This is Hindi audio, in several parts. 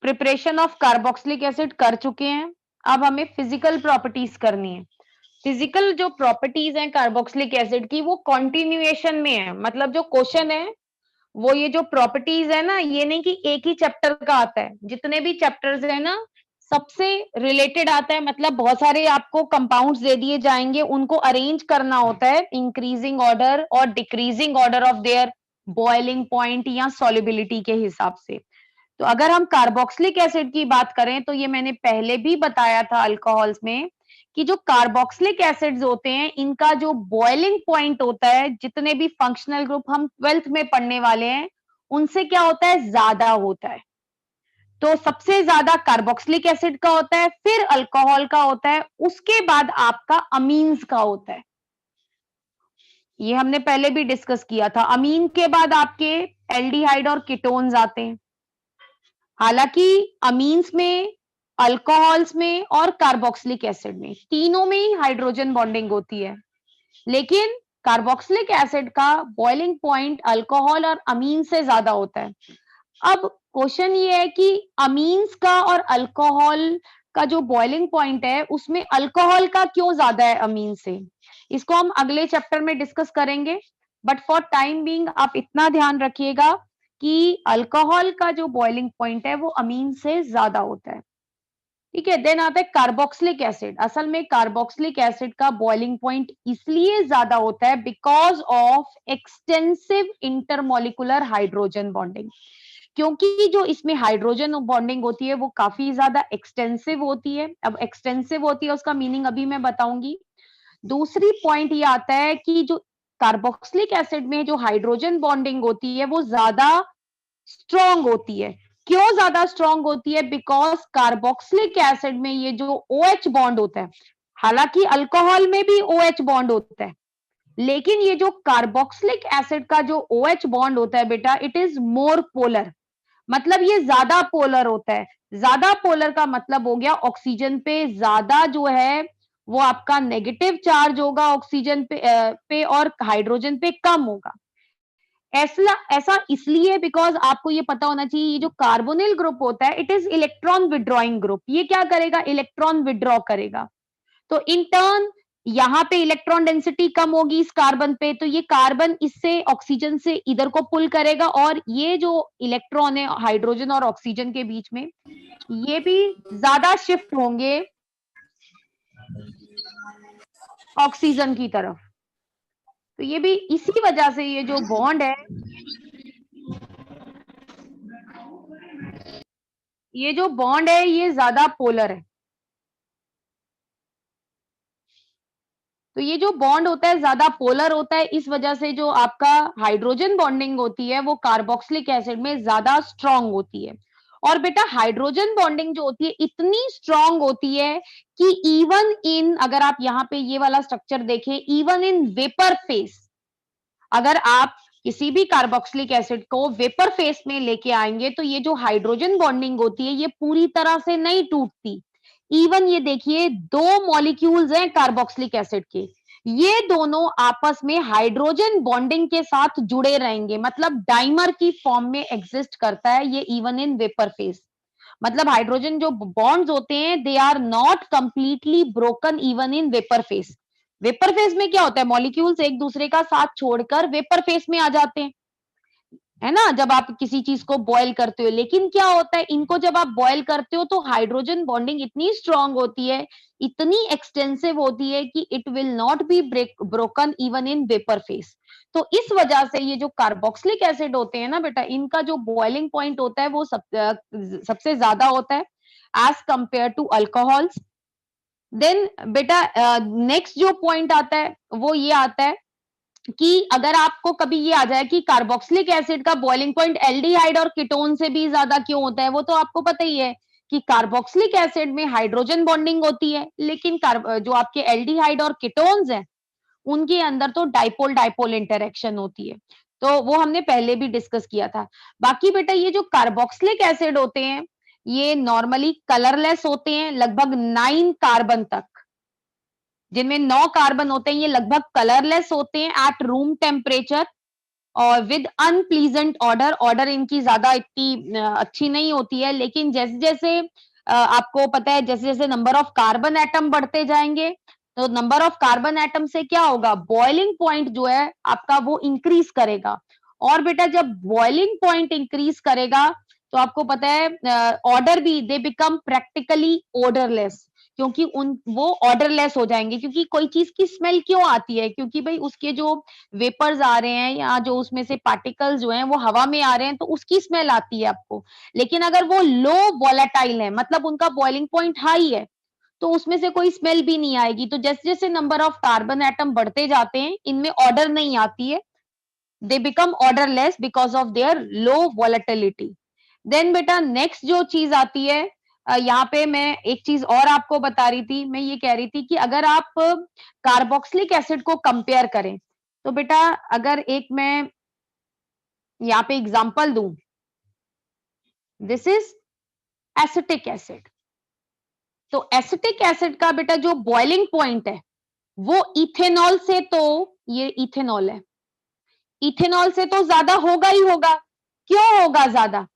प्रिपरेशन ऑफ कार्बोक्सिलिक एसिड कर चुके हैं। अब हमें फिजिकल प्रॉपर्टीज करनी है। फिजिकल जो प्रॉपर्टीज हैं कार्बोक्सिलिक एसिड की, वो कॉन्टिन्यूएशन में है। मतलब जो क्वेश्चन है वो ये जो प्रॉपर्टीज है ना, ये नहीं कि एक ही चैप्टर का आता है, जितने भी चैप्टर्स है ना सबसे रिलेटेड आता है। मतलब बहुत सारे आपको कंपाउंड्स दे दिए जाएंगे, उनको अरेंज करना होता है इंक्रीजिंग ऑर्डर और decreasing order of their boiling point या सॉल्युबिलिटी के हिसाब से। तो अगर हम कार्बोक्सिलिक एसिड की बात करें तो ये मैंने पहले भी बताया था अल्कोहल्स में कि जो कार्बोक्सिलिक एसिड्स होते हैं इनका जो बॉइलिंग पॉइंट होता है, जितने भी फंक्शनल ग्रुप हम 12th में पढ़ने वाले हैं उनसे क्या होता है, ज्यादा होता है। तो सबसे ज्यादा कार्बोक्सिलिक एसिड का होता है, फिर अल्कोहल का होता है, उसके बाद आपका अमीन्स का होता है। ये हमने पहले भी डिस्कस किया था। अमीन के बाद आपके एल्डिहाइड और कीटोन्स आते हैं। हालांकि अमीन्स में, अल्कोहल्स में और कार्बोक्सिलिक एसिड में, तीनों में ही हाइड्रोजन बॉन्डिंग होती है, लेकिन कार्बोक्सिलिक एसिड का बॉइलिंग पॉइंट अल्कोहल और अमीन से ज्यादा होता है। अब क्वेश्चन ये है कि अमीन्स का और अल्कोहल का जो बॉइलिंग पॉइंट है उसमें अल्कोहल का क्यों ज्यादा है अमीन से, इसको हम अगले चैप्टर में डिस्कस करेंगे। बट फॉर टाइम बीइंग आप इतना ध्यान रखिएगा कि अल्कोहल का जो बॉइलिंग पॉइंट है वो अमीन से ज्यादा होता है। ठीक है, देन आता है कार्बोक्सिलिक एसिड। असल में कार्बोक्सिलिक एसिड का बॉइलिंग पॉइंट इसलिए ज्यादा होता है because of extensive intermolecular hydrogen bonding. क्योंकि जो इसमें हाइड्रोजन बॉन्डिंग होती है वो काफी ज्यादा एक्सटेंसिव होती है। अब एक्सटेंसिव होती है उसका मीनिंग अभी मैं बताऊंगी। दूसरी पॉइंट ये आता है कि जो कार्बोक्सिलिक एसिड में जो हाइड्रोजन बॉन्डिंग होती है वो ज्यादा स्ट्रॉन्ग होती है। क्यों ज्यादा स्ट्रॉन्ग होती है? बिकॉज कार्बोक्सिलिक एसिड में ये जो OH बॉन्ड होता है, हालांकि अल्कोहल में भी OH बॉन्ड होता है, लेकिन ये जो कार्बोक्सिलिक एसिड का जो OH बॉन्ड होता है बेटा, इट इज मोर पोलर। मतलब ये ज्यादा पोलर होता है। ज्यादा पोलर का मतलब हो गया ऑक्सीजन पे ज्यादा जो है वो आपका नेगेटिव चार्ज होगा ऑक्सीजन पे और हाइड्रोजन पे कम होगा। ऐसा ऐसा इसलिए बिकॉज आपको ये पता होना चाहिए, ये जो कार्बोनिल ग्रुप होता है it is electron withdrawing group. ये क्या करेगा? इलेक्ट्रॉन विड्रॉ करेगा। तो इन टर्न यहाँ पे इलेक्ट्रॉन डेंसिटी कम होगी इस कार्बन पे, तो ये कार्बन इससे ऑक्सीजन से इधर को पुल करेगा, और ये जो इलेक्ट्रॉन है हाइड्रोजन और ऑक्सीजन के बीच में, ये भी ज्यादा शिफ्ट होंगे ऑक्सीजन की तरफ। तो ये भी इसी वजह से ये जो बॉन्ड है, ये जो बॉन्ड है ये ज्यादा पोलर है। तो ये जो बॉन्ड होता है ज्यादा पोलर होता है, इस वजह से जो आपका हाइड्रोजन बॉन्डिंग होती है वो कार्बोक्सिलिक एसिड में ज्यादा स्ट्रांग होती है। और बेटा हाइड्रोजन बॉन्डिंग जो होती है इतनी स्ट्रांग होती है कि इवन इन, अगर आप यहाँ पे ये वाला स्ट्रक्चर देखें, इवन इन वेपर फेस, अगर आप किसी भी कार्बोक्सिलिक एसिड को वेपर फेस में लेके आएंगे तो ये जो हाइड्रोजन बॉन्डिंग होती है ये पूरी तरह से नहीं टूटती। इवन ये देखिए, दो मॉलिक्यूल्स हैं कार्बोक्सिलिक एसिड के, ये दोनों आपस में हाइड्रोजन बॉन्डिंग के साथ जुड़े रहेंगे, मतलब डाइमर की फॉर्म में एग्जिस्ट करता है ये इवन इन वेपर फेस। मतलब हाइड्रोजन जो बॉन्ड्स होते हैं they are not completely broken even in vapour phase. Vapour phase में क्या होता है? मॉलिक्यूल्स एक दूसरे का साथ छोड़कर वेपर फेस में आ जाते हैं, है ना, जब आप किसी चीज को बॉयल करते हो। लेकिन क्या होता है, इनको जब आप बॉयल करते हो तो हाइड्रोजन बॉन्डिंग इतनी स्ट्रांग होती है, इतनी एक्सटेंसिव होती है कि it will not be broken even in vapour face. तो इस वजह से ये जो कार्बोक्सिलिक एसिड होते हैं ना बेटा, इनका जो बॉइलिंग पॉइंट होता है वो सबसे ज्यादा होता है as compared to alcohols. Then बेटा नेक्स्ट जो पॉइंट आता है वो ये आता है कि अगर आपको कभी ये आ जाए कि कार्बोक्सिलिक एसिड का बॉइलिंग पॉइंट एल्डिहाइड और कीटोन से भी ज्यादा क्यों होता है, वो तो आपको पता ही है कि कार्बोक्सिलिक एसिड में हाइड्रोजन बॉन्डिंग होती है, लेकिन जो आपके एल्डिहाइड और कीटोन्स हैं उनके अंदर तो डाइपोल डाइपोल इंटरेक्शन होती है। तो वो हमने पहले भी डिस्कस किया था। बाकी बेटा ये जो कार्बोक्सिलिक एसिड होते हैं ये नॉर्मली कलरलेस होते हैं, लगभग 9 कार्बन तक, जिनमें 9 कार्बन होते हैं, ये लगभग कलरलेस होते हैं एट रूम टेम्परेचर। और विद अनप्लीजेंट ऑर्डर, ऑर्डर इनकी ज्यादा इतनी अच्छी नहीं होती है, लेकिन जैसे जैसे आपको पता है जैसे जैसे नंबर ऑफ कार्बन एटम बढ़ते जाएंगे, तो नंबर ऑफ कार्बन एटम से क्या होगा, बॉइलिंग पॉइंट जो है आपका वो इंक्रीज करेगा। और बेटा जब बॉइलिंग पॉइंट इंक्रीज करेगा तो आपको पता है ऑर्डर भी दे बिकम प्रैक्टिकली ऑर्डरलेस, क्योंकि उन वो ऑर्डरलेस हो जाएंगे। क्योंकि कोई चीज की स्मेल क्यों आती है, क्योंकि भाई उसके जो वेपर्स आ रहे हैं या जो उसमें से पार्टिकल्स जो हैं वो हवा में आ रहे हैं, तो उसकी स्मेल आती है आपको। लेकिन अगर वो लो वॉलेटाइल है, मतलब उनका बॉइलिंग पॉइंट हाई है, तो उसमें से कोई स्मेल भी नहीं आएगी। तो जैसे जैसे नंबर ऑफ कार्बन एटम बढ़ते जाते हैं, इनमें ऑर्डर नहीं आती है, they become orderless because of their low volatility. Then बेटा नेक्स्ट जो चीज आती है, यहाँ पे मैं एक चीज और आपको बता रही थी, मैं ये कह रही थी कि अगर आप कार्बोक्सिलिक एसिड को कंपेयर करें, तो बेटा अगर एक मैं यहाँ पे एग्जांपल दूं, दिस इज एसिटिक एसिड। तो एसिटिक एसिड का बेटा जो बॉइलिंग पॉइंट है वो इथेनॉल से, तो ये इथेनॉल है, इथेनॉल से तो ज्यादा होगा ही होगा। क्यों होगा ज्यादा,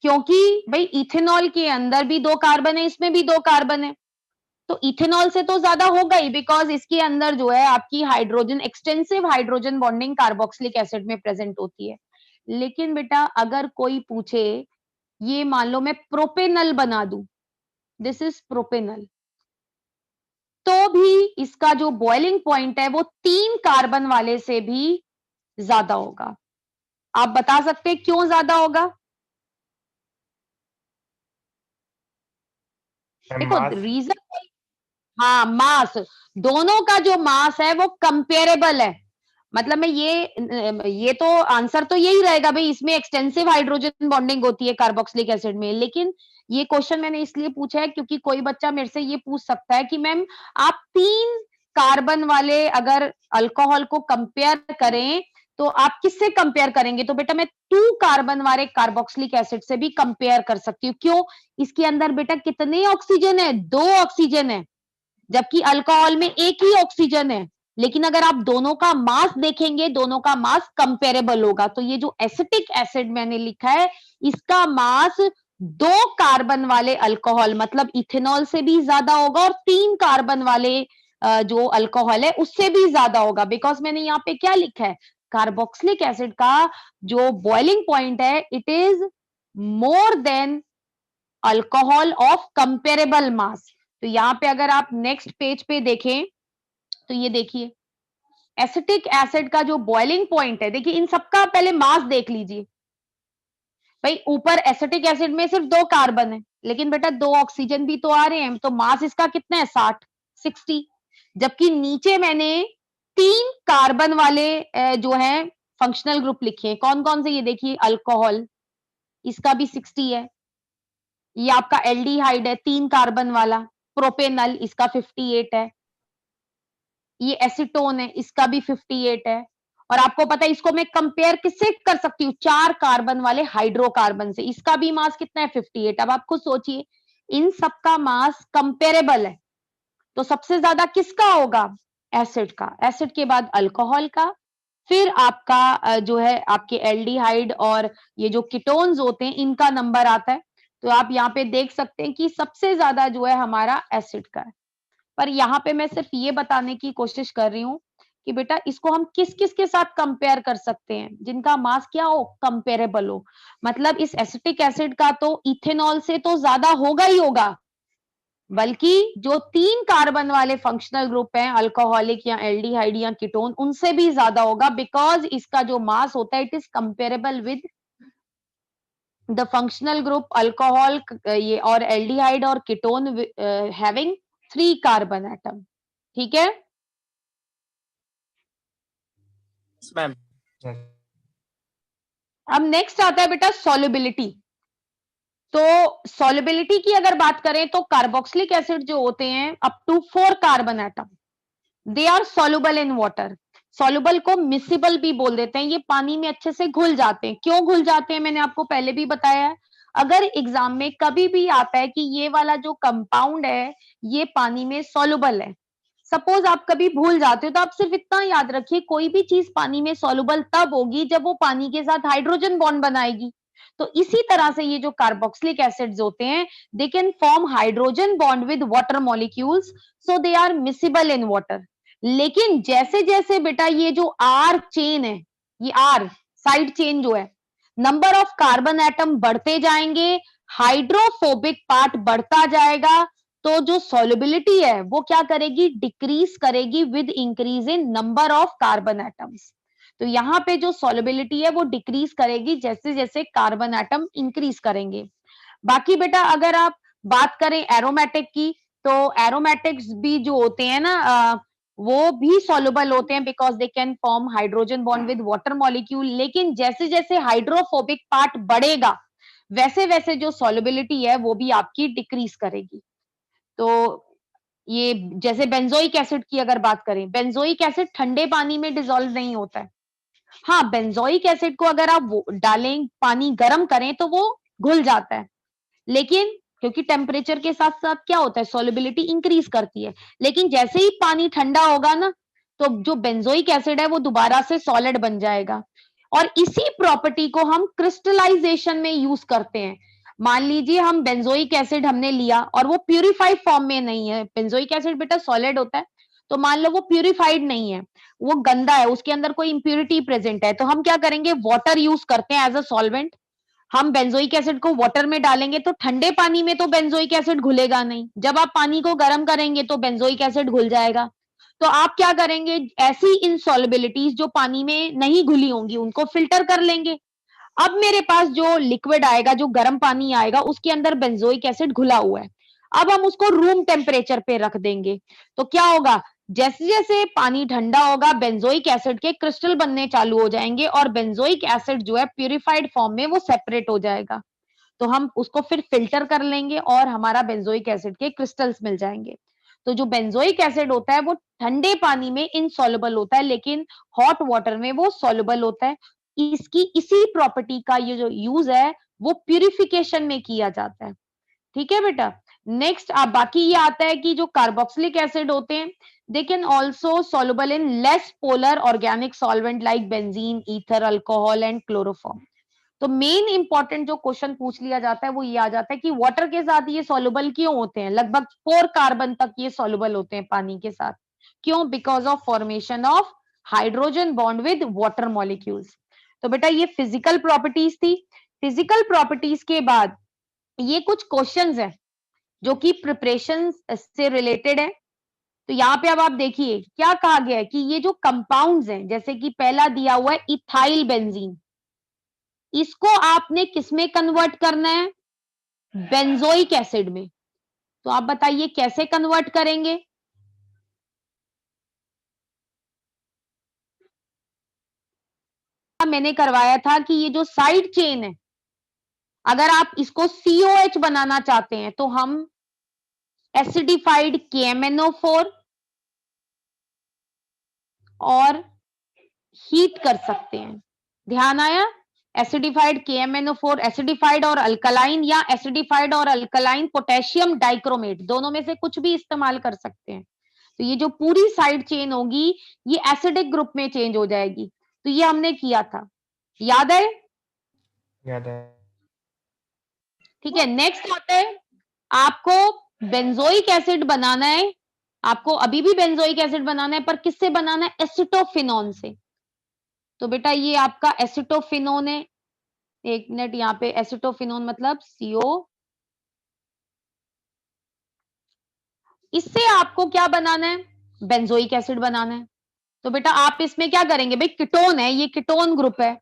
क्योंकि भाई इथेनॉल के अंदर भी 2 कार्बन है, इसमें भी 2 कार्बन है, तो इथेनॉल से तो ज्यादा होगा ही, बिकॉज इसके अंदर जो है आपकी hydrogen, extensive hydrogen bonding carboxylic acid में प्रेजेंट होती है। लेकिन बेटा अगर कोई पूछे, ये मान लो मैं प्रोपेनल बना दूं, दिस इज प्रोपेनल, तो भी इसका जो बॉइलिंग पॉइंट है वो 3 कार्बन वाले से भी ज्यादा होगा। आप बता सकते हैं क्यों ज्यादा होगा? देखो मास। रीजन, हाँ मास, दोनों का जो मास है वो कंपेरेबल है। मतलब मैं ये तो आंसर तो यही रहेगा भाई, इसमें एक्सटेंसिव हाइड्रोजन बॉन्डिंग होती है कार्बोक्सिलिक एसिड में। लेकिन ये क्वेश्चन मैंने इसलिए पूछा है क्योंकि कोई बच्चा मेरे से ये पूछ सकता है कि मैम आप 3 कार्बन वाले अगर अल्कोहल को कंपेयर करें तो आप किससे कंपेयर करेंगे? तो बेटा मैं 2 कार्बन वाले कार्बोक्सिलिक एसिड से भी कंपेयर कर सकती हूँ। क्यों? इसके अंदर बेटा कितने ऑक्सीजन है? 2 ऑक्सीजन है, जबकि अल्कोहल में एक ही ऑक्सीजन है। लेकिन अगर आप दोनों का मास देखेंगे, दोनों का मास कंपेरेबल होगा। तो ये जो एसिटिक एसिड मैंने लिखा है, इसका मास 2 कार्बन वाले अल्कोहल मतलब इथेनॉल से भी ज्यादा होगा, और 3 कार्बन वाले जो अल्कोहल है उससे भी ज्यादा होगा। बिकॉज मैंने यहाँ पे क्या लिखा है, कार्बोक्सिलिक एसिड का जो बॉइलिंग पॉइंट है, it is more than alcohol of comparable mass. तो यहाँ पे अगर आप नेक्स्ट पेज पे देखें, तो ये देखिए एसिटिक एसिड का जो बॉइलिंग पॉइंट है, देखिए इन सबका पहले मास देख लीजिए। भाई ऊपर एसिटिक एसिड में सिर्फ 2 कार्बन है, लेकिन बेटा 2 ऑक्सीजन भी तो आ रहे हैं, तो मास इसका कितना है? 60। जबकि नीचे मैंने 3 कार्बन वाले जो है फंक्शनल ग्रुप लिखे हैं। कौन कौन से? ये देखिए अल्कोहल, इसका भी 60 है। ये आपका एल्डिहाइड है 3 कार्बन वाला, प्रोपेनल, इसका 58 है। ये एसीटोन है, इसका भी 58 है। और आपको पता है इसको मैं कंपेयर किससे कर सकती हूँ? 4 कार्बन वाले हाइड्रोकार्बन से, इसका भी मास कितना है? 58। अब आप खुद सोचिए, इन सबका मास कंपेरेबल है, तो सबसे ज्यादा किसका होगा? एसिड का। एसिड के बाद अल्कोहल का, फिर आपका जो है आपके एल्डिहाइड और ये जो कीटोन्स होते हैं इनका नंबर आता है। तो आप यहाँ पे देख सकते हैं कि सबसे ज्यादा जो है हमारा एसिड का है। पर यहाँ पे मैं सिर्फ ये बताने की कोशिश कर रही हूँ कि बेटा इसको हम किस किस के साथ कंपेयर कर सकते हैं, जिनका मास क्या हो? कंपेरेबल हो। मतलब इस एसिटिक एसिड का तो इथेनॉल से तो ज्यादा होगा ही होगा, बल्कि जो 3 कार्बन वाले फंक्शनल ग्रुप हैं, अल्कोहलिक या एल्डिहाइड या कीटोन, उनसे भी ज्यादा होगा, बिकॉज इसका जो मास होता है it is comparable with the functional group alcohol ये और एल्डिहाइड और कीटोन हैविंग 3 कार्बन एटम। ठीक है? मैम। अब नेक्स्ट आता है बेटा सॉल्युबिलिटी। तो सॉल्युबिलिटी की अगर बात करें तो कार्बोक्सिलिक एसिड जो होते हैं up to 4 carbon atom, they are soluble in water. Soluble को मिसिबल भी बोल देते हैं, ये पानी में अच्छे से घुल जाते हैं। क्यों घुल जाते हैं मैंने आपको पहले भी बताया है। अगर एग्जाम में कभी भी आता है कि ये वाला जो कंपाउंड है ये पानी में सॉल्युबल है, सपोज आप कभी भूल जाते हो तो आप सिर्फ इतना याद रखिए, कोई भी चीज पानी में सॉल्युबल तब होगी जब वो पानी के साथ हाइड्रोजन बॉन्ड बनाएगी। तो इसी तरह से ये जो कार्बोक्सिलिक एसिड्स होते हैं, they can form hydrogen bond with water molecules, so they are miscible in water. लेकिन जैसे जैसे बेटा ये जो आर चेन है, ये आर साइड चेन जो है, नंबर ऑफ कार्बन एटम बढ़ते जाएंगे, हाइड्रोफोबिक पार्ट बढ़ता जाएगा, तो जो सॉल्युबिलिटी है वो क्या करेगी, डिक्रीज करेगी with increase in number of carbon atoms. तो यहाँ पे जो सॉल्युबिलिटी है वो डिक्रीज करेगी जैसे जैसे कार्बन एटम इंक्रीज करेंगे। बाकी बेटा अगर आप बात करें एरोमेटिक की, तो एरोमेटिक्स भी जो होते हैं ना, वो भी सॉल्युबल होते हैं because they can form hydrogen bond with water molecule. लेकिन जैसे जैसे हाइड्रोफोबिक पार्ट बढ़ेगा वैसे वैसे जो सॉल्युबिलिटी है वो भी आपकी डिक्रीज करेगी। तो ये जैसे बेंजोइक एसिड की अगर बात करें, बेंजोइक एसिड ठंडे पानी में डिसॉल्व नहीं होता है। हाँ, बेंजोइक एसिड को अगर आप डालें, पानी गर्म करें तो वो घुल जाता है, लेकिन क्योंकि टेम्परेचर के साथ साथ क्या होता है, सॉल्युबिलिटी इंक्रीज करती है। लेकिन जैसे ही पानी ठंडा होगा ना, तो जो बेंजोइक एसिड है वो दोबारा से सॉलिड बन जाएगा। और इसी प्रॉपर्टी को हम क्रिस्टलाइजेशन में यूज करते हैं। मान लीजिए हम बेंजोइक एसिड हमने लिया और वो प्यूरिफाइड फॉर्म में नहीं है, बेंजोइक एसिड बेटा सॉलिड होता है, तो मान लो वो प्यूरिफाइड नहीं है, वो गंदा है, उसके अंदर कोई इंप्यूरिटी प्रेजेंट है, तो हम क्या करेंगे, वाटर यूज करते हैं एज अ सॉल्वेंट। हम बेंजोइक एसिड को वाटर में डालेंगे तो ठंडे पानी में तो बेंजोइक एसिड घुलेगा नहीं, जब आप पानी को गर्म करेंगे तो बेंजोइक एसिड घुल जाएगा। तो आप क्या करेंगे, ऐसी इनसॉल्युबिलिटीज जो पानी में नहीं घुली होंगी उनको फिल्टर कर लेंगे। अब मेरे पास जो लिक्विड आएगा, जो गर्म पानी आएगा, उसके अंदर बेंजोइक एसिड घुला हुआ है। अब हम उसको रूम टेम्परेचर पे रख देंगे, तो क्या होगा, जैसे जैसे पानी ठंडा होगा बेंजोइक एसिड के क्रिस्टल बनने चालू हो जाएंगे और बेंजोइक एसिड जो है प्यूरिफाइड फॉर्म में वो सेपरेट हो जाएगा। तो हम उसको फिर फिल्टर कर लेंगे और हमारा बेंजोइक एसिड के क्रिस्टल्स मिल जाएंगे। तो जो बेंजोइक एसिड होता है वो ठंडे पानी में इनसॉल्युबल होता है, लेकिन हॉट वाटर में वो सॉल्युबल होता है। इसकी इसी प्रॉपर्टी का ये जो यूज है वो प्यूरिफिकेशन में किया जाता है। ठीक है बेटा। नेक्स्ट आप बाकी ये आता है कि जो कार्बोक्सिलिक एसिड होते हैं, they can also soluble in less polar organic solvent like benzene, ether, alcohol and chloroform. तो मेन इंपॉर्टेंट जो क्वेश्चन पूछ लिया जाता है वो ये आ जाता है कि वाटर के साथ ये सॉल्युबल क्यों होते हैं, लगभग 4 कार्बन तक ये सॉल्युबल होते हैं पानी के साथ। क्यों, because of formation of hydrogen bond with water molecules. तो बेटा ये फिजिकल प्रॉपर्टीज थी। फिजिकल प्रॉपर्टीज के बाद ये कुछ क्वेश्चंस हैं जो कि प्रिपरेशन से रिलेटेड है। तो यहाँ पे अब आप देखिए क्या कहा गया है कि ये जो कंपाउंड्स हैं, जैसे कि पहला दिया हुआ है इथाइल बेंजीन, इसको आपने किसमें कन्वर्ट करना है, बेंजोइक एसिड में। तो आप बताइए कैसे कन्वर्ट करेंगे। मैंने करवाया था कि ये जो साइड चेन है, अगर आप इसको COH बनाना चाहते हैं तो हम एसिडिफाइड KMnO4 और हीट कर सकते हैं। ध्यान आया, एसिडिफाइड KMnO4 एसिडिफाइड और अल्कलाइन, या एसिडिफाइड और अल्कलाइन पोटेशियम डाइक्रोमेट, दोनों में से कुछ भी इस्तेमाल कर सकते हैं। तो ये जो पूरी साइड चेन होगी ये एसिडिक ग्रुप में चेंज हो जाएगी। तो ये हमने किया था, याद है। याद है। ठीक है, नेक्स्ट आता है, आपको बेंजोइक एसिड बनाना है, आपको अभी भी बेंजोइक एसिड बनाना है, पर किससे बनाना है, एसिटोफिनोन से। तो बेटा ये आपका एसिटोफिनोन है, एक मिनट, यहाँ पे एसिटोफिनोन मतलब CO। इससे आपको क्या बनाना है, बेंजोइक एसिड बनाना है। तो बेटा आप इसमें क्या करेंगे, भाई कीटोन है, ये कीटोन ग्रुप है,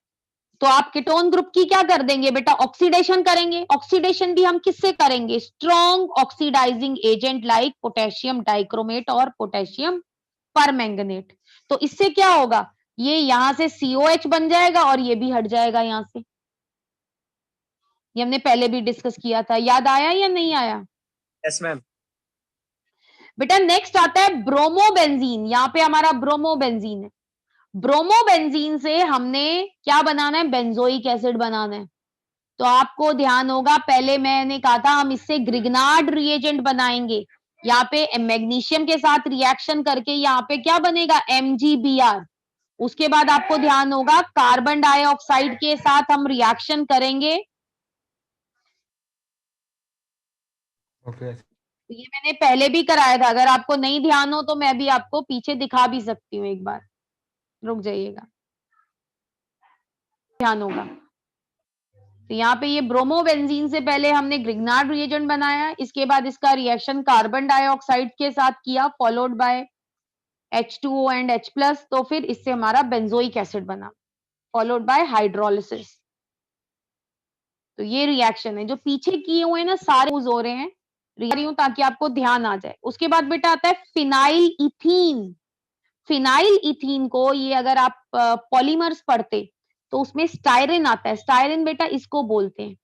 तो आप कीटोन ग्रुप की क्या कर देंगे बेटा, ऑक्सीडेशन करेंगे। ऑक्सीडेशन भी हम किससे करेंगे, strong oxidising agent like potassium dichromate और पोटेशियम परमैंगनेट। तो इससे क्या होगा, ये यहां से COH बन जाएगा और ये भी हट जाएगा यहां से। ये हमने पहले भी डिस्कस किया था, याद आया या नहीं आया। Yes ma'am. बेटा नेक्स्ट आता है ब्रोमोबेंजीन, यहाँ पे हमारा ब्रोमोबेंजीन है। ब्रोमोबेंजीन से हमने क्या बनाना है, बेंजोइक एसिड बनाना है। तो आपको ध्यान होगा, पहले मैंने कहा था हम इससे ग्रिग्नार्ड रिएजेंट बनाएंगे, यहाँ पे मैग्नीशियम के साथ रिएक्शन करके यहाँ पे क्या बनेगा, MgBr। उसके बाद आपको ध्यान होगा कार्बन डाइऑक्साइड के साथ हम रिएक्शन करेंगे। ओके। तो ये मैंने पहले भी कराया था, अगर आपको नहीं ध्यान हो तो मैं भी आपको पीछे दिखा भी सकती हूँ, एक बार रुक जाइएगा, ध्यान होगा। तो यहाँ पे ये ब्रोमोबेंजीन से पहले हमने ग्रिग्नार्ड रिएजेंट बनाया, इसके बाद इसका रिएक्शन कार्बन डाइऑक्साइड के साथ किया, followed by H2O and H+, तो फिर इससे हमारा बेंजोइक एसिड बना, फॉलोड बाय हाइड्रोलिसिस। तो ये रिएक्शन है जो पीछे किए हुए हैं ना, सारे यूज हो रहे हैं, रही हूं ताकि आपको ध्यान आ जाए। उसके बाद बेटा आता है फिनाइल इथीन। फिनाइल इथीन को ये अगर आप पॉलीमर्स पढ़ते तो उसमें स्टायरिन आता है, स्टायरिन बेटा इसको बोलते हैं,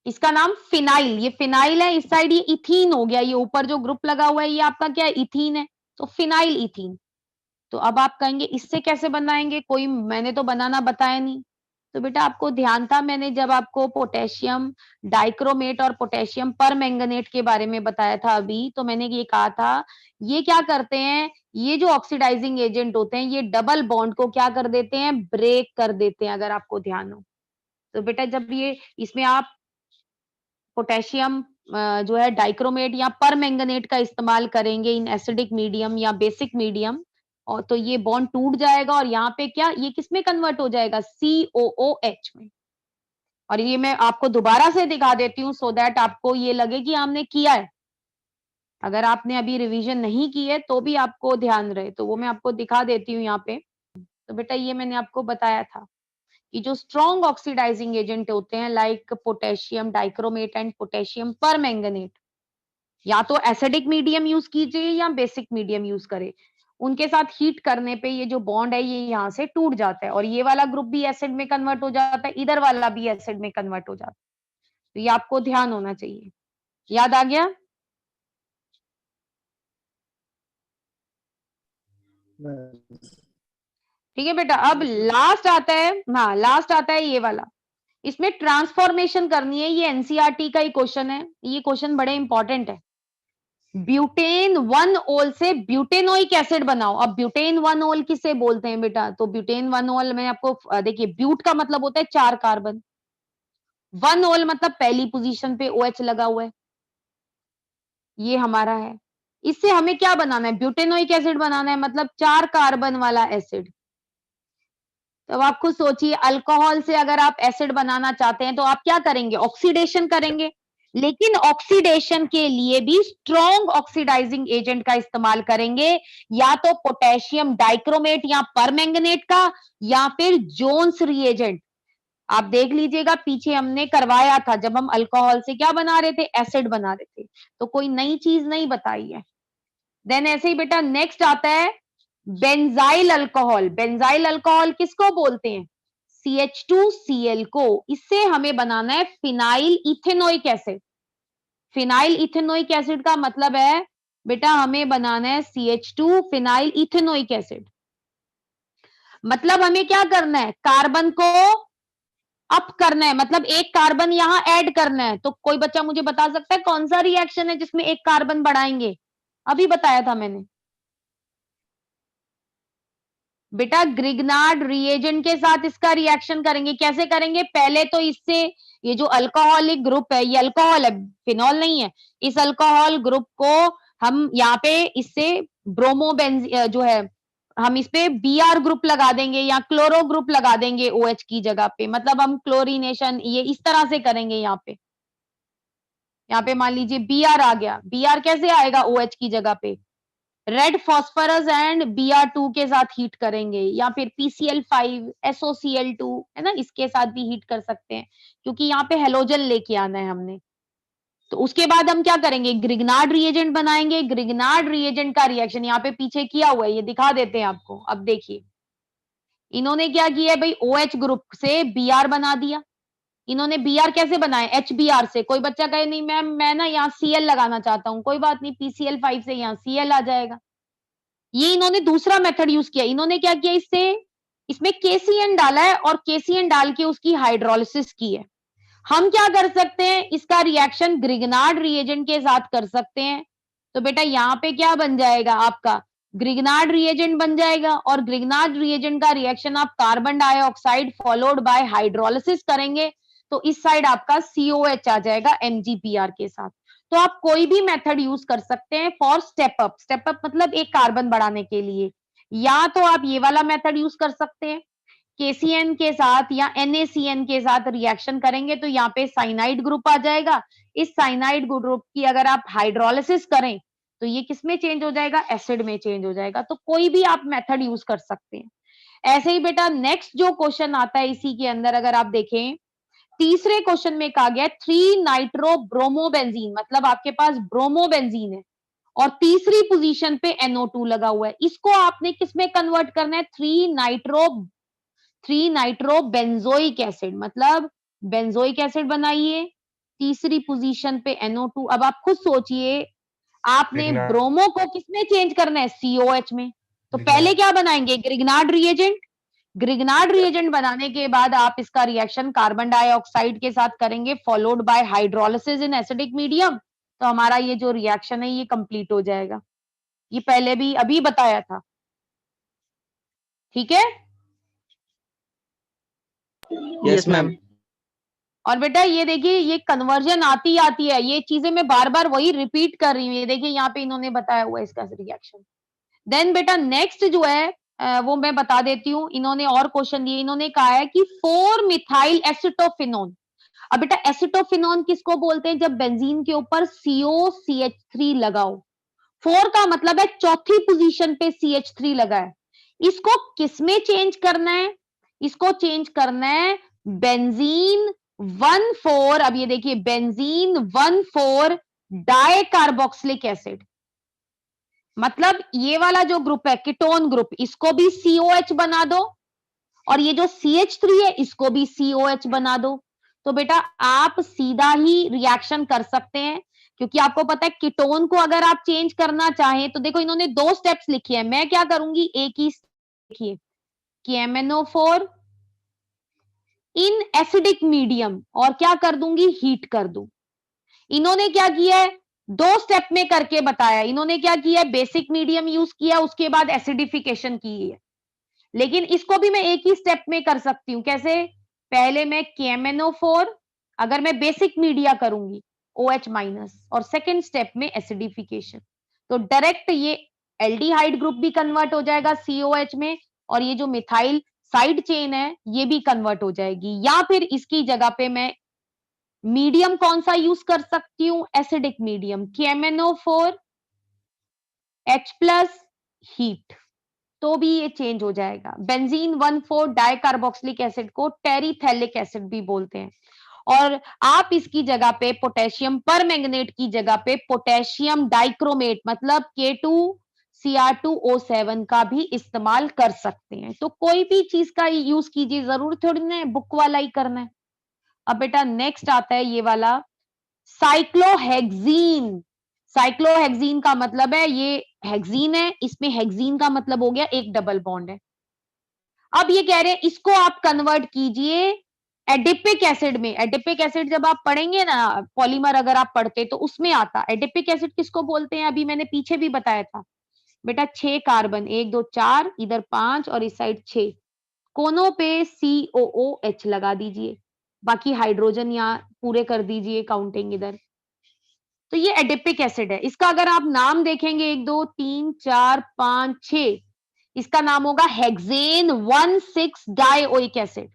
इसका नाम फिनाइल, ये फिनाइल है, इस साइड ये इथीन हो गया, ये ऊपर जो ग्रुप लगा हुआ है ये आपका क्या है, इथीन है, तो फिनाइल इथीन। तो अब आप कहेंगे इससे कैसे बनाएंगे, कोई मैंने तो बनाना बताया नहीं। तो बेटा आपको ध्यान था मैंने जब आपको पोटेशियम डाइक्रोमेट और पोटेशियम परमैंगनेट के बारे में बताया था अभी, तो मैंने ये कहा था ये क्या करते हैं, ये जो ऑक्सीडाइजिंग एजेंट होते हैं ये डबल बॉन्ड को क्या कर देते हैं, ब्रेक कर देते हैं, अगर आपको ध्यान हो। तो बेटा जब ये इसमें आप पोटेशियम जो है डाइक्रोमेट या परमैंगनेट का इस्तेमाल करेंगे इन एसिडिक मीडियम या बेसिक मीडियम, और तो ये बॉन्ड टूट जाएगा और यहाँ पे क्या ये किस में कन्वर्ट हो जाएगा, COOH में। और ये मैं आपको दोबारा से दिखा देती हूँ सो दैट आपको ये लगे कि हमने किया है। अगर आपने अभी रिवीजन नहीं की है तो भी आपको ध्यान रहे, तो वो मैं आपको दिखा देती हूँ यहाँ पे। तो बेटा ये मैंने आपको बताया था कि जो स्ट्रॉन्ग ऑक्सीडाइजिंग एजेंट होते हैं like potassium dichromate and potassium permanganate, या तो एसिडिक मीडियम यूज कीजिए या बेसिक मीडियम यूज करें, उनके साथ हीट करने पे ये जो बॉन्ड है ये यहाँ से टूट जाता है और ये वाला ग्रुप भी एसिड में कन्वर्ट हो जाता है, इधर वाला भी एसिड में कन्वर्ट हो जाता है। तो ये आपको ध्यान होना चाहिए। याद आ गया? ठीक है बेटा। अब लास्ट आता है, हाँ लास्ट आता है ये वाला, इसमें ट्रांसफॉर्मेशन करनी है, ये एनसीईआरटी का ही क्वेश्चन है, ये क्वेश्चन बड़े इंपॉर्टेंट है। ब्यूटेन 1 ओल से ब्यूटेनोइक एसिड बनाओ। अब ब्यूटेन 1 ओल किसे बोलते हैं बेटा, तो ब्यूटेन 1 ओल में आपको देखिए ब्यूट का मतलब होता है 4 कार्बन, 1 ओल मतलब पहली पोजीशन पे OH लगा हुआ है, ये हमारा है। इससे हमें क्या बनाना है, ब्यूटेनोइक एसिड बनाना है, मतलब 4 कार्बन वाला एसिड। तो अब आप खुद सोचिए अल्कोहल से अगर आप एसिड बनाना चाहते हैं तो आप क्या करेंगे, ऑक्सीडेशन करेंगे, लेकिन ऑक्सीडेशन के लिए भी स्ट्रॉन्ग ऑक्सीडाइजिंग एजेंट का इस्तेमाल करेंगे, या तो पोटेशियम डाइक्रोमेट या परमैंगनेट का, या फिर जोन्स रिएजेंट। आप देख लीजिएगा पीछे हमने करवाया था जब हम अल्कोहल से क्या बना रहे थे, एसिड बना रहे थे, तो कोई नई चीज नहीं बताई है। देन ऐसे ही बेटा नेक्स्ट आता है बेंजाइल अल्कोहल। बेंजाइल अल्कोहल किसको बोलते हैं, CH2Cl को। इससे हमें बनाना है phenyl ethanoic acid. Phenyl ethanoic acid का मतलब है बेटा हमें बनाना है CH2 फिनाइल इथेनोइक एसिड। मतलब हमें क्या करना है, कार्बन को अप करना है, मतलब एक कार्बन यहां ऐड करना है। तो कोई बच्चा मुझे बता सकता है कौन सा रिएक्शन है जिसमें एक कार्बन बढ़ाएंगे, अभी बताया था मैंने बेटा, ग्रिग्नार्ड रिएजेंट के साथ इसका रिएक्शन करेंगे। कैसे करेंगे, पहले तो इससे ये जो अल्कोहलिक ग्रुप है, ये अल्कोहल है, फिनॉल नहीं है, इस अल्कोहल ग्रुप को हम यहाँ पे इससे ब्रोमोबेंज जो है हम इस पे Br ग्रुप लगा देंगे या क्लोरो ग्रुप लगा देंगे OH की जगह पे, मतलब हम क्लोरीनेशन ये इस तरह से करेंगे। यहाँ पे मान लीजिए Br आ गया, Br कैसे आएगा OH की जगह पे, रेड फॉस्फोरस एंड Br2 के साथ हीट करेंगे, या फिर PCl5 SOCl2 है ना, इसके साथ भी हीट कर सकते हैं क्योंकि यहाँ पे हेलोजन लेके आना है हमने। तो उसके बाद हम क्या करेंगे, ग्रिग्नार्ड रिएजेंट बनाएंगे। ग्रिग्नार्ड रिएजेंट का रिएक्शन यहाँ पे पीछे किया हुआ है, ये दिखा देते हैं आपको। अब देखिए इन्होंने क्या किया है भाई, OH ग्रुप से Br बना दिया। इन्होंने Br कैसे बनाया, HBr से। कोई बच्चा कहे नहीं मैम मैं ना यहाँ Cl लगाना चाहता हूँ, कोई बात नहीं, PCl5 से यहाँ Cl आ जाएगा। ये इन्होंने दूसरा मेथड यूज किया। इन्होंने क्या किया, इससे इसमें KCN डाला है और KCN डाल के उसकी हाइड्रोलिसिस की है। हम क्या कर सकते हैं, इसका रिएक्शन ग्रिग्नार्ड रिएजेंट के साथ कर सकते हैं। तो बेटा यहाँ पे क्या बन जाएगा आपका, ग्रिग्नार्ड रिएजेंट बन जाएगा, और ग्रिग्नार्ड रिएजेंट का रिएक्शन आप carbon dioxide followed by hydrolysis करेंगे, तो इस साइड आपका COH आ जाएगा MgPr के साथ। तो आप कोई भी मेथड यूज कर सकते हैं for step up, step up मतलब एक कार्बन बढ़ाने के लिए, या तो आप ये वाला मेथड यूज कर सकते हैं, KCN के साथ या NaCN के साथ रिएक्शन करेंगे तो यहाँ पे साइनाइड ग्रुप आ जाएगा। इस साइनाइड ग्रुप की अगर आप हाइड्रोलिसिस करें तो ये किस में चेंज हो जाएगा, एसिड में चेंज हो जाएगा। तो कोई भी आप मेथड यूज कर सकते हैं। ऐसे ही बेटा नेक्स्ट जो क्वेश्चन आता है इसी के अंदर, अगर आप देखें तीसरे क्वेश्चन में कहा गया 3 नाइट्रो ब्रोमोबेंजीन, मतलब आपके पास ब्रोमोबेंजीन है और तीसरी पोजीशन पे NO2 लगा हुआ है, इसको आपने किस में कन्वर्ट करना है, 3 नाइट्रो बेंजोइक एसिड, मतलब बेंजोइक एसिड बनाइए, तीसरी पोजीशन पे NO2। अब आप खुद सोचिए, आपने ग्रिग्नार्ड ब्रोमो को किसमें चेंज करना है, COH में। तो पहले ग्रिग्नार्ड क्या बनाएंगे, ग्रिग्नार्ड रिएजेंट। ग्रिग्नार्ड रिएजेंट बनाने के बाद आप इसका रिएक्शन कार्बन डाइऑक्साइड के साथ करेंगे followed by hydrolysis in acidic medium, तो हमारा ये जो रिएक्शन है ये कंप्लीट हो जाएगा। ये पहले भी अभी बताया था, ठीक है। Yes ma'am. और बेटा ये देखिए ये कन्वर्जन आती है, ये चीजें मैं बार बार वही रिपीट कर रही हूँ, ये देखिए यहाँ पे इन्होंने बताया हुआ है इसका रिएक्शन। देन बेटा नेक्स्ट जो है वो मैं बता देती हूँ, इन्होंने और क्वेश्चन दिए, इन्होंने कहा है कि 4 मिथाइल एसिटोफिनोन। अब बेटा एसिटोफिनोन किसको बोलते हैं, जब बेंजीन के ऊपर COCH3 लगाओ, 4 का मतलब है चौथी पोजीशन पे CH3 लगा है, इसको किसमें चेंज करना है, इसको चेंज करना है बेंजीन 1,4, अब ये देखिए बेंजीन 1,4 डाई कार्बोक्सिलिक एसिड, मतलब ये वाला जो ग्रुप है कीटोन ग्रुप, इसको भी COH बना दो, और ये जो CH3 है इसको भी COH बना दो। तो बेटा आप सीधा ही रिएक्शन कर सकते हैं, क्योंकि आपको पता है कीटोन को अगर आप चेंज करना चाहें तो देखो इन्होंने 2 स्टेप्स लिखे हैं, मैं क्या करूंगी एक ही लिखिए कि MnO4 इन एसिडिक मीडियम, और क्या कर दूंगी, हीट कर दूं। इन्होंने क्या किया है, 2 स्टेप में करके बताया, इन्होंने क्या किया है, बेसिक मीडियम यूज किया, उसके बाद एसिडिफिकेशन की है। लेकिन इसको भी मैं एक ही स्टेप में कर सकती हूं, कैसे, पहले मैं KMnO4 अगर मैं बेसिक मीडिया करूंगी OH माइनस, और सेकेंड स्टेप में एसिडिफिकेशन, तो डायरेक्ट ये एल्डिहाइड ग्रुप भी कन्वर्ट हो जाएगा COH में, और ये जो मिथाइल साइड चेन है ये भी कन्वर्ट हो जाएगी। या फिर इसकी जगह पे मैं मीडियम कौन सा यूज कर सकती हूँ, acidic medium, KMnO4 H+ heat, तो भी ये चेंज हो जाएगा। बेंजीन 1,4 डाई कार्बोक्सिलिक एसिड को टेरिथैलिक एसिड भी बोलते हैं, और आप इसकी जगह पे पोटेशियम परमैंगनेट की जगह पे पोटेशियम डाइक्रोमेट मतलब K2Cr2O7 का भी इस्तेमाल कर सकते हैं। तो कोई भी चीज का यूज कीजिए, जरूर थोड़ी ना बुक वाला ही करना है। अब बेटा नेक्स्ट आता है ये वाला साइक्लोहेक्सीन। साइक्लोहेक्सीन का मतलब है ये हेक्सीन है, इसमें हेक्सीन का मतलब हो गया एक डबल बॉन्ड है। अब ये कह रहे हैं इसको आप कन्वर्ट कीजिए एडिपिक एसिड में। एडिपिक एसिड जब आप पढ़ेंगे ना, पॉलीमर अगर आप पढ़ते तो उसमें आता। एडिपिक एसिड किसको बोलते हैं, अभी मैंने पीछे भी बताया था बेटा, 6 कार्बन, 1 2 4, इधर 5 और इस साइड 6, कोनों पे COOH लगा दीजिए, बाकी हाइड्रोजन यहाँ पूरे कर दीजिए काउंटिंग इधर। तो ये एडिपिक एसिड है। इसका अगर आप नाम देखेंगे 1 2 3 4 5 6, इसका नाम होगा हेक्सेन 1,6 डाइओइक एसिड।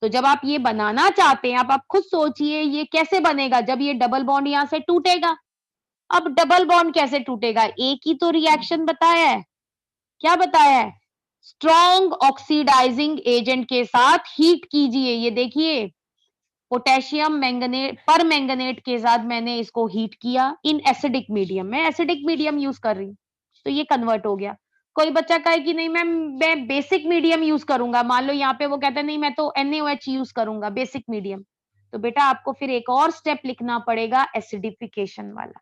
तो जब आप ये बनाना चाहते हैं, आप खुद सोचिए ये कैसे बनेगा, जब ये डबल बॉन्ड यहां से टूटेगा। अब डबल बॉन्ड कैसे टूटेगा, एक ही तो रिएक्शन बताया है, क्या बताया है, स्ट्रॉन्ग ऑक्सीडाइजिंग एजेंट के साथ हीट कीजिए। ये देखिए पोटेशियम मैंगनेट पर मैंगनेट के साथ मैंने इसको हीट किया इन एसिडिक मीडियम, मैं एसिडिक मीडियम यूज कर रही हूँ, तो ये कन्वर्ट हो गया। कोई बच्चा कहे कि नहीं मैम मैं बेसिक मीडियम यूज करूंगा, मान लो यहाँ पे वो कहता है नहीं मैं तो NaOH यूज करूंगा बेसिक मीडियम, तो बेटा आपको फिर एक और स्टेप लिखना पड़ेगा एसिडिफिकेशन वाला।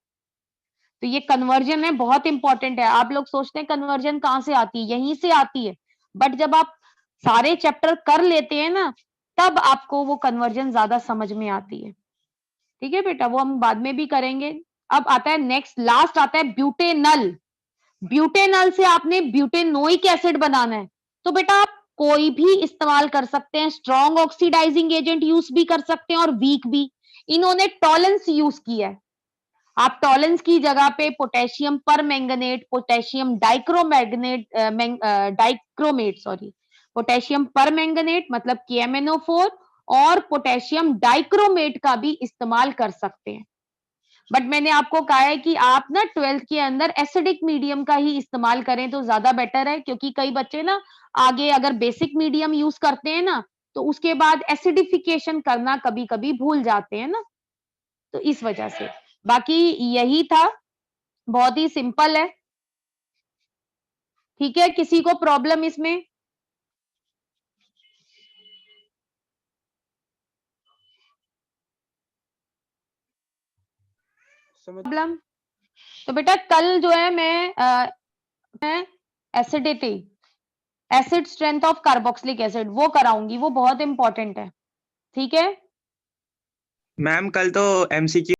तो ये कन्वर्जन है, बहुत इंपॉर्टेंट है। आप लोग सोचते हैं कन्वर्जन कहाँ से आती है, यहीं से आती है, बट जब आप सारे चैप्टर कर लेते हैं ना तब आपको वो कन्वर्जन ज्यादा समझ में आती है। ठीक है बेटा, वो हम बाद में भी करेंगे। अब आता है नेक्स्ट, लास्ट आता है ब्यूटेनल। ब्यूटेनल से आपने ब्यूटेनोइक एसिड बनाना है, तो बेटा आप कोई भी इस्तेमाल कर सकते हैं, स्ट्रॉन्ग ऑक्सीडाइजिंग एजेंट यूज भी कर सकते हैं और वीक भी। इन्होंने टॉलेंस यूज किया है। आप टॉलेंस की जगह पे potassium permanganate, potassium dichromate sorry, potassium permanganate मतलब KMnO4 और पोटेशियम डाइक्रोमेट का भी इस्तेमाल कर सकते हैं। बट मैंने आपको कहा है कि आप ना 12th के अंदर एसिडिक मीडियम का ही इस्तेमाल करें तो ज्यादा बेटर है, क्योंकि कई बच्चे ना आगे अगर बेसिक मीडियम यूज करते हैं ना, तो उसके बाद एसिडिफिकेशन करना कभी कभी भूल जाते हैं ना, तो इस वजह से। बाकी यही था, बहुत ही सिंपल है। ठीक है, किसी को प्रॉब्लम इसमें? प्रॉब्लम? तो बेटा कल जो है मैं acidity, acid strength of carboxylic acid वो कराऊंगी, वो बहुत इंपॉर्टेंट है। ठीक है मैम कल तो MCQ